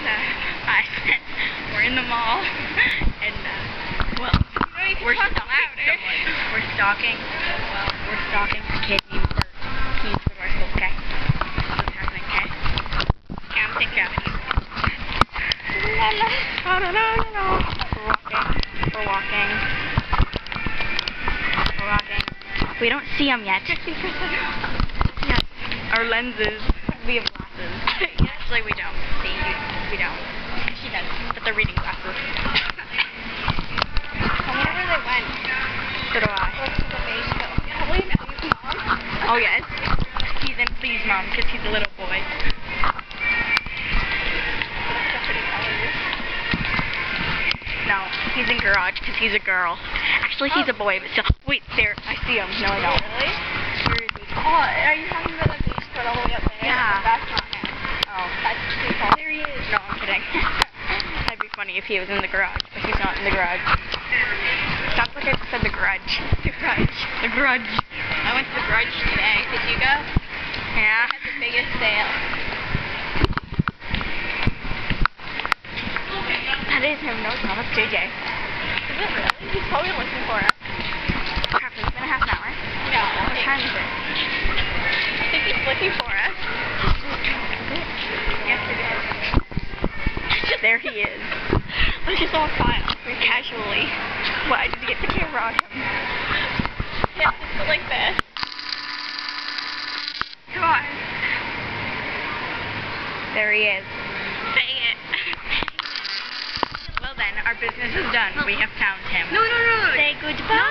Hi. We're in the mall, and well, we're stalking someone. We're stalking. Well, we're stalking a kid named Bert. He needs to go to our school. Okay. That's what's happening. Okay. Okay, I'm taking care of it. We're walking. We don't see him yet. Yes. Our lenses. We have glasses. Actually, we don't. See, we don't. She does. But they're reading glasses. I wonder where they went. So do I. Oh, yes. He's in Please Mom because he's a little boy. No, he's in Garage because he's a girl. Actually, he's a boy, but still. Wait, there. I see him. No, I don't. Really? Where is he? Oh, are you talking about the beach foot all the way up there? Yeah. That's not him. Oh. That's too tall. There he is. No, I'm kidding. That'd be funny if he was in the garage, but he's not in the garage. Sounds like I just said the garage. The Grudge. The garage. I went to the Grudge today. Did you go? Yeah. They had the biggest sale. That is him. No, it's not. That's JJ. Is it really? He's probably looking for us. Crap, it's been a half an hour. No. What time is it? I think he's looking for us. Yes, it is. There he is. I just walked by him. Casually. Why did you get the camera on him? Yeah, just like this. Come on. There he is. Dang it. Well then, our business is done. We have found him. No. Say goodbye. No,